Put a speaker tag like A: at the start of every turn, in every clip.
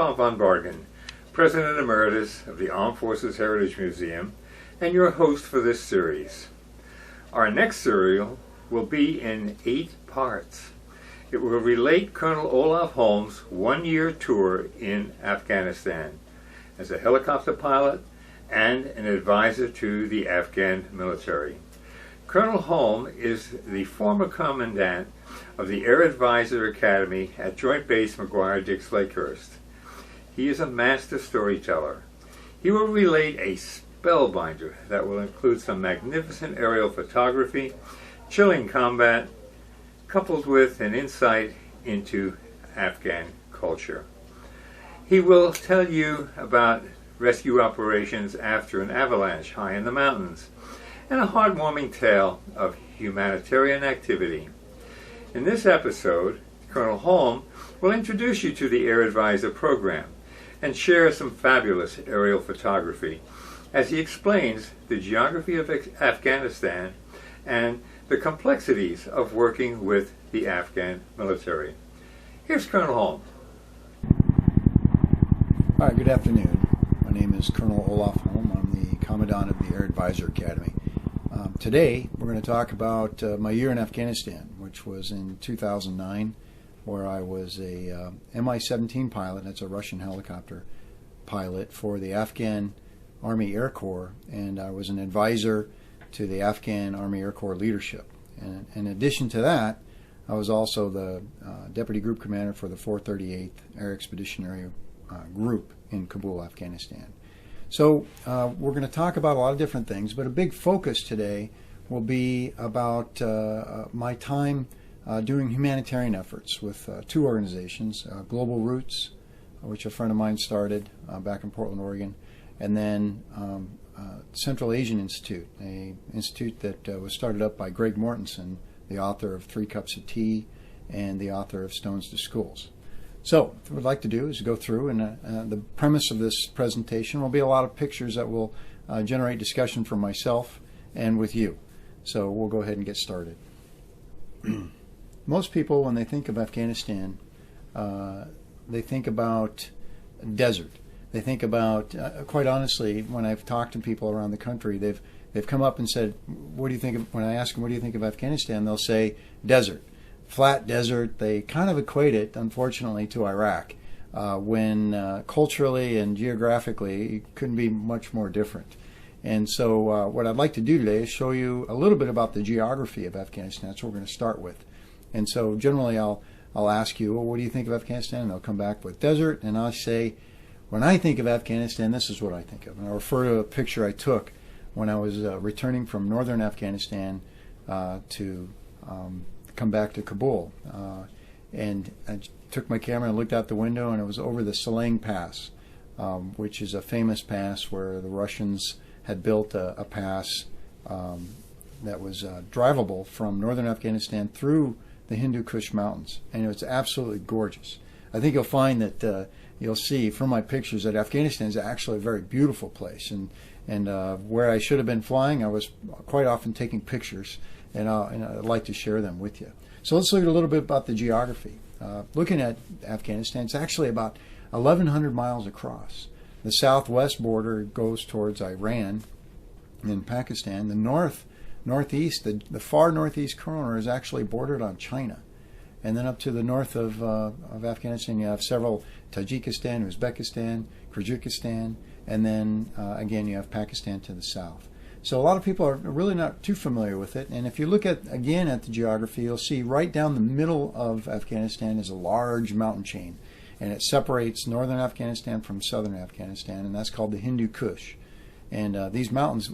A: Grandpa von Bargen, President Emeritus of the Armed Forces Heritage Museum, and your host for this series. Our next serial will be in 8 parts. It will relate Colonel Olaf Holm's one-year tour in Afghanistan as a helicopter pilot and an advisor to the Afghan military. Colonel Holm is the former commandant of the Air Advisor Academy at Joint Base McGuire-Dix Lakehurst. He is a master storyteller. He will relate a spellbinder that will include some magnificent aerial photography, chilling combat, coupled with an insight into Afghan culture. He will tell you about rescue operations after an avalanche high in the mountains, and a heartwarming tale of humanitarian activity. In this episode, Colonel Holm will introduce you to the Air Advisor program and share some fabulous aerial photography as he explains the geography of Afghanistan and the complexities of working with the Afghan military. Here's Colonel Holm.
B: All right, good afternoon. My name is Colonel Olaf Holm. I'm the Commandant of the Air Advisor Academy. Today, we're going to talk about my year in Afghanistan, which was in 2009, where I was a Mi-17 pilot. That's a Russian helicopter pilot for the Afghan Army Air Corps, and I was an advisor to the Afghan Army Air Corps leadership. And in addition to that, I was also the Deputy Group Commander for the 438th Air Expeditionary Group in Kabul, Afghanistan. So we're going to talk about a lot of different things, but a big focus today will be about my time doing humanitarian efforts with 2 organizations, Global Roots, which a friend of mine started back in Portland, Oregon, and then Central Asian Institute, an institute that was started up by Greg Mortensen, the author of 3 Cups of Tea and the author of Stones to Schools. So what I'd like to do is go through, and the premise of this presentation will be a lot of pictures that will generate discussion for myself and with you. So we'll go ahead and get started. Most people, when they think of Afghanistan, they think about desert. They think about, quite honestly, when I've talked to people around the country, they've come up and said, "What do you think of?" When I ask them, "What do you think of Afghanistan?" They'll say, "Desert." Flat desert. They kind of equate it, unfortunately, to Iraq, when culturally and geographically it couldn't be much more different. And so what I'd like to do today is show you a little bit about the geography of Afghanistan. That's what we're going to start with. And so generally I'll ask you, "Well, what do you think of Afghanistan?" And they'll come back with desert, and I'll say, "When I think of Afghanistan, this is what I think of." And I'll refer to a picture I took when I was returning from northern Afghanistan to come back to Kabul, and I took my camera and looked out the window, and it was over the Salang Pass, which is a famous pass where the Russians had built a pass that was drivable from northern Afghanistan through the Hindu Kush Mountains, and it was absolutely gorgeous. I think you'll find that you'll see from my pictures that Afghanistan is actually a very beautiful place, and where I should have been flying, I was quite often taking pictures, and I'd like to share them with you. So let's look at a little bit about the geography. Looking at Afghanistan, it's actually about 1,100 miles across. The southwest border goes towards Iran and Pakistan. The northeast, the far northeast corner is actually bordered on China. And then up to the north of Afghanistan, you have several: Tajikistan, Uzbekistan, Kyrgyzstan, and then again you have Pakistan to the south. So a lot of people are really not too familiar with it. And if you look again at the geography, you'll see right down the middle of Afghanistan is a large mountain chain, and it separates northern Afghanistan from southern Afghanistan, and that's called the Hindu Kush. And these mountains,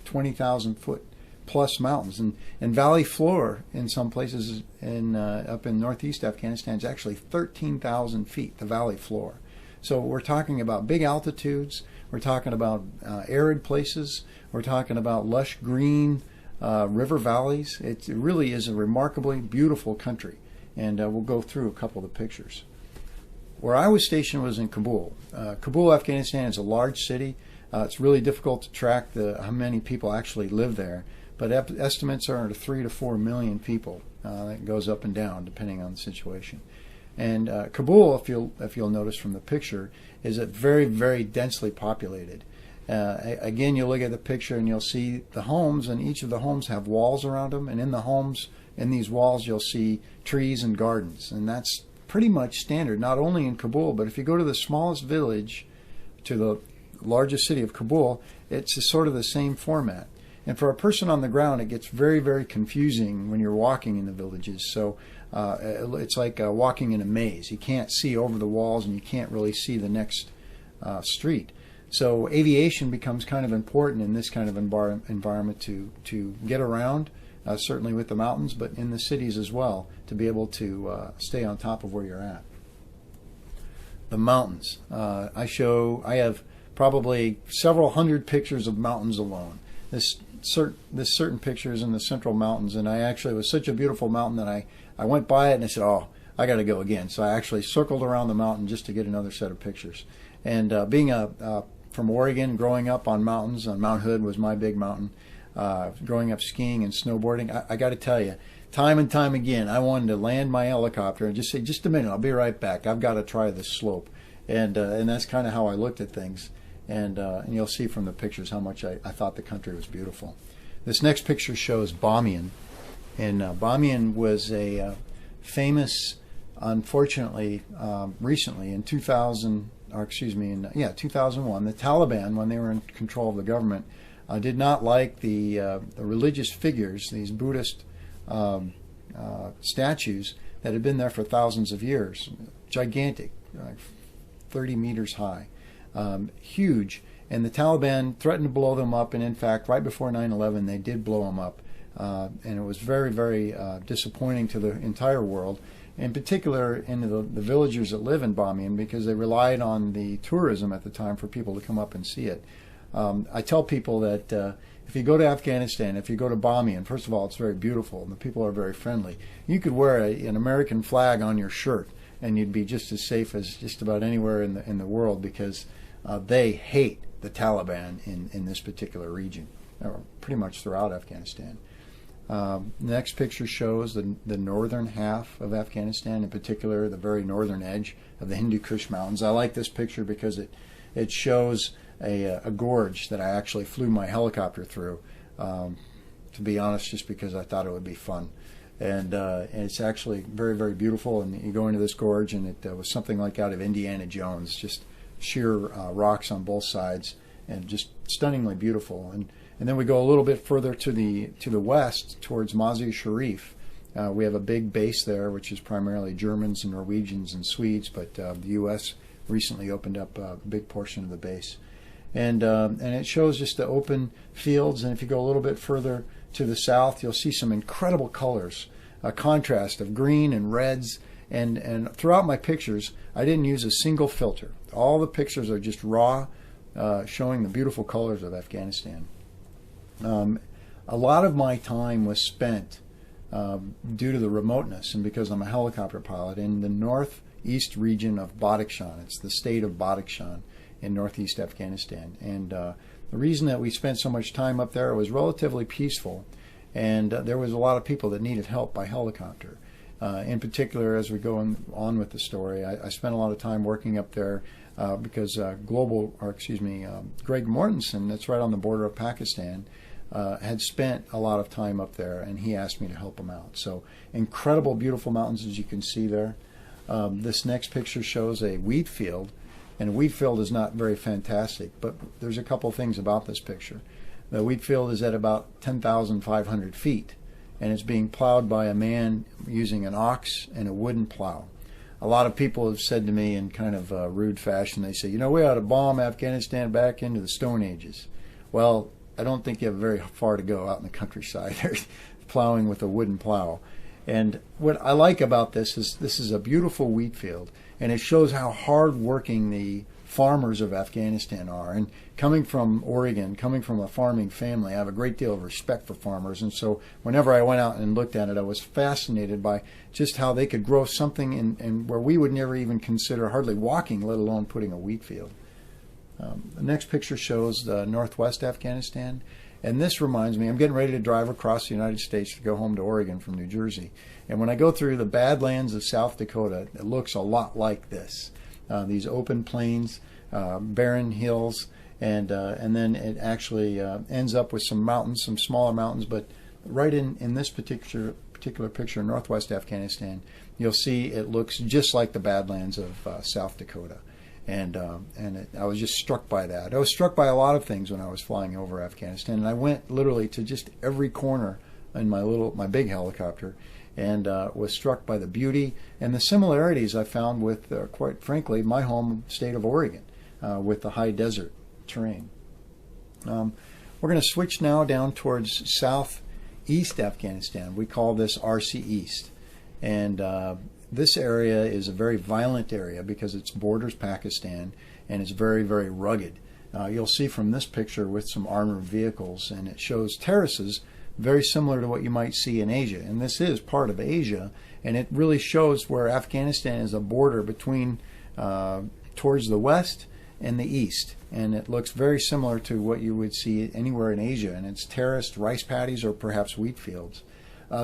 B: 20,000 foot plus mountains, and valley floor in some places up in northeast Afghanistan is actually 13,000 feet, the valley floor. So we're talking about big altitudes, we're talking about arid places, we're talking about lush green river valleys. It really is a remarkably beautiful country, and we'll go through a couple of the pictures. Where I was stationed was in Kabul. Kabul, Afghanistan is a large city. It's really difficult to track how many people actually live there, but estimates are 3 to 4 million people. It goes up and down depending on the situation. And Kabul, if you'll notice from the picture, is a very, very densely populated. Again, you look at the picture and you'll see the homes, and each of the homes have walls around them. And in the homes, in these walls, you'll see trees and gardens. And that's pretty much standard, not only in Kabul, but if you go to the smallest village to the largest city of Kabul, it's sort of the same format. And for a person on the ground, it gets very, very confusing when you're walking in the villages. So it's like walking in a maze. You can't see over the walls, and you can't really see the next street. So aviation becomes kind of important in this kind of environment to get around, certainly with the mountains, but in the cities as well, to be able to stay on top of where you're at. The mountains. I have probably several hundred pictures of mountains alone. This certain picture is in the Central Mountains, and it was such a beautiful mountain that I went by it and I said, oh, I got to go again. So I actually circled around the mountain just to get another set of pictures. And being from Oregon, growing up on mountains, Mount Hood was my big mountain, growing up skiing and snowboarding, I got to tell you, time and time again, I wanted to land my helicopter and just say, just a minute, I'll be right back. I've got to try this slope. And that's kind of how I looked at things. And you'll see from the pictures how much I thought the country was beautiful. This next picture shows Bamiyan. And Bamiyan was a famous, unfortunately, recently in 2001, the Taliban, when they were in control of the government, did not like the religious figures, these Buddhist statues that had been there for thousands of years, gigantic, 30 meters high, huge. And the Taliban threatened to blow them up, and in fact, right before 9/11, they did blow them up. And it was very, very disappointing to the entire world, in particular in the villagers that live in Bamiyan, because they relied on the tourism at the time for people to come up and see it. I tell people that if you go to Afghanistan, if you go to Bamiyan, first of all, it's very beautiful and the people are very friendly. You could wear an American flag on your shirt and you'd be just as safe as just about anywhere in the world, because they hate the Taliban in this particular region, or pretty much throughout Afghanistan. The next picture shows the northern half of Afghanistan, in particular the very northern edge of the Hindu Kush Mountains. I like this picture because it shows a gorge that I actually flew my helicopter through, to be honest, just because I thought it would be fun. And it's actually very, very beautiful. And you go into this gorge, and it was something like out of Indiana Jones, just sheer rocks on both sides, and just stunningly beautiful. And then we go a little bit further to the west towards Mazar-i Sharif. We have a big base there, which is primarily Germans and Norwegians and Swedes, but the U.S. recently opened up a big portion of the base. And it shows just the open fields. And if you go a little bit further to the south, you'll see some incredible colors, a contrast of green and reds. And throughout my pictures, I didn't use a single filter. All the pictures are just raw, showing the beautiful colors of Afghanistan. A lot of my time was spent, due to the remoteness and because I'm a helicopter pilot, in the northeast region of Badakhshan. It's the state of Badakhshan in northeast Afghanistan. And the reason that we spent so much time up there, it was relatively peaceful, and there was a lot of people that needed help by helicopter. In particular, as we go on with the story, I spent a lot of time working up there because Greg Mortensen, that's right on the border of Pakistan, had spent a lot of time up there, and he asked me to help him out. So incredible, beautiful mountains, as you can see there. This next picture shows a wheat field, and a wheat field is not very fantastic, but there's a couple things about this picture. The wheat field is at about 10,500 feet, and it's being plowed by a man using an ox and a wooden plow. A lot of people have said to me in kind of a rude fashion, they say, we ought to bomb Afghanistan back into the Stone Ages. Well, I don't think you have very far to go out in the countryside. They're plowing with a wooden plow. And what I like about this is a beautiful wheat field, and it shows how hard-working the farmers of Afghanistan are. And coming from Oregon, coming from a farming family, I have a great deal of respect for farmers. And so whenever I went out and looked at it, I was fascinated by just how they could grow something in where we would never even consider hardly walking, let alone putting a wheat field. The next picture shows the northwest Afghanistan, And this reminds me, I'm getting ready to drive across the United States to go home to Oregon from New Jersey. And when I go through the Badlands of South Dakota, it looks a lot like this. These open plains, barren hills, and then it actually ends up with some mountains, some smaller mountains. But right in this particular picture in northwest Afghanistan, you'll see it looks just like the Badlands of South Dakota. And I was just struck by that. I was struck by a lot of things when I was flying over Afghanistan, and I went literally to just every corner in my big helicopter, and was struck by the beauty and the similarities I found with, quite frankly, my home state of Oregon, with the high desert terrain. We're going to switch now down towards southeast Afghanistan. We call this RC East, and this area is a very violent area because it borders Pakistan, and it's very, very rugged. You'll see from this picture with some armored vehicles, and it shows terraces very similar to what you might see in Asia. And this is part of Asia, and it really shows where Afghanistan is a border between towards the west and the east. And it looks very similar to what you would see anywhere in Asia, and it's terraced rice paddies or perhaps wheat fields.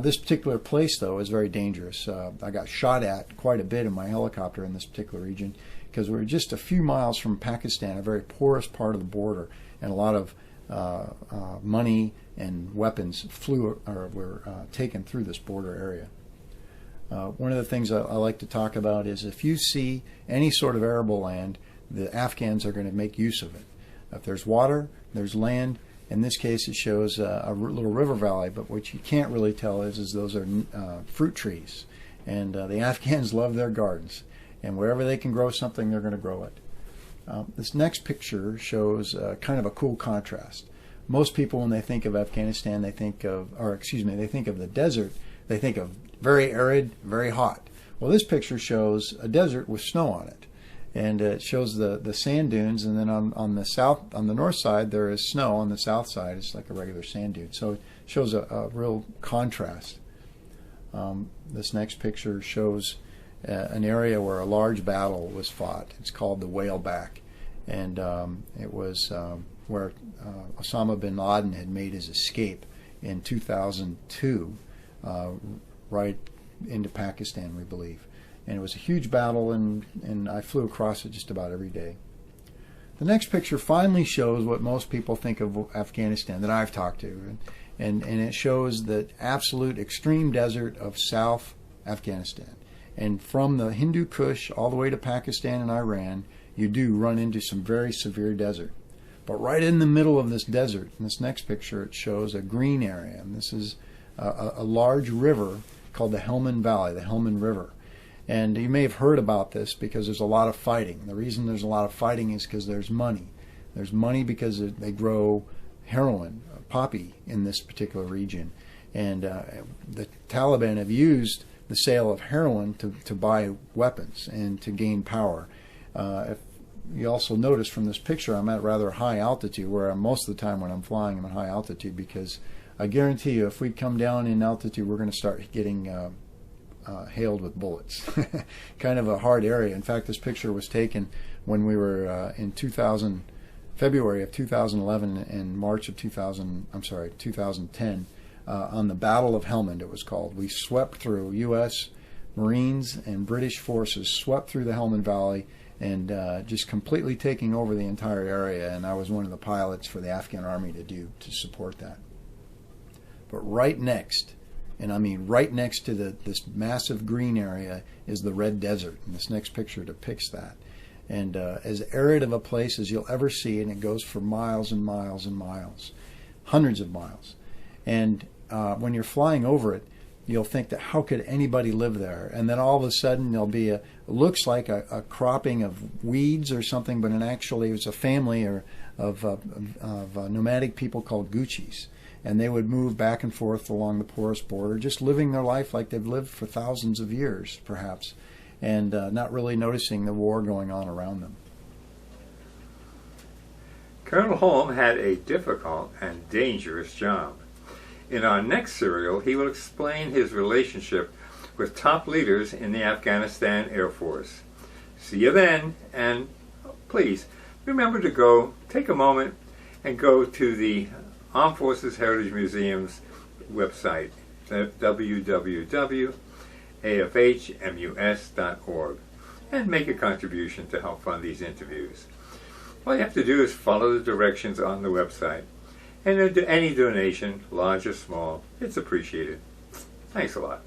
B: This particular place, though, is very dangerous. I got shot at quite a bit in my helicopter in this particular region because we were just a few miles from Pakistan, a very porous part of the border, and a lot of money and weapons were taken through this border area. One of the things I like to talk about is if you see any sort of arable land, the Afghans are going to make use of it. If there's water, there's land. In this case, it shows a little river valley, but what you can't really tell is those are fruit trees. And the Afghans love their gardens. And wherever they can grow something, they're going to grow it. This next picture shows kind of a cool contrast. Most people, when they think of Afghanistan, they think of the desert, they think of very arid, very hot. Well, this picture shows a desert with snow on it. And it shows the sand dunes, and then on the north side there is snow. On the south side it's like a regular sand dune. So it shows a real contrast. This next picture shows an area where a large battle was fought. It's called the Whaleback, and it was where Osama bin Laden had made his escape in 2002, right into Pakistan, we believe. And it was a huge battle, and I flew across it just about every day. The next picture finally shows what most people think of Afghanistan that I've talked to, and it shows the absolute extreme desert of South Afghanistan. And from the Hindu Kush all the way to Pakistan and Iran, you do run into some very severe desert. But right in the middle of this desert, in this next picture, it shows a green area, and this is a large river called the Helmand Valley, the Helmand River. And you may have heard about this because there's a lot of fighting. The reason there's a lot of fighting is because there's money. There's money because they grow heroin, poppy, in this particular region. And the Taliban have used the sale of heroin to buy weapons and to gain power. If you also notice from this picture, I'm at rather high altitude, where most of the time when I'm flying, I'm at high altitude, because I guarantee you if we come down in altitude, we're going to start getting hailed with bullets. Kind of a hard area. In fact, this picture was taken when we were in February of 2011 and March of 2010 on the Battle of Helmand, it was called. We swept through, U.S. Marines and British forces swept through the Helmand Valley and just completely taking over the entire area, and I was one of the pilots for the Afghan army to support that. But right next, and I mean right next to this massive green area, is the Red Desert, and this next picture depicts that. And as arid of a place as you'll ever see, and it goes for miles and miles and miles, hundreds of miles. And when you're flying over it, you'll think that how could anybody live there? And then all of a sudden there'll be looks like a cropping of weeds or something, but actually it was a family of nomadic people called Guchis. And they would move back and forth along the porous border, just living their life like they've lived for thousands of years, perhaps, and not really noticing the war going on around them.
A: Colonel Holm had a difficult and dangerous job. In our next serial, he will explain his relationship with top leaders in the Afghanistan Air Force. See you then, and please remember to take a moment and go to the Armed Forces Heritage Museum's website, www.afhmus.org, and make a contribution to help fund these interviews. All you have to do is follow the directions on the website, and any donation, large or small, it's appreciated. Thanks a lot.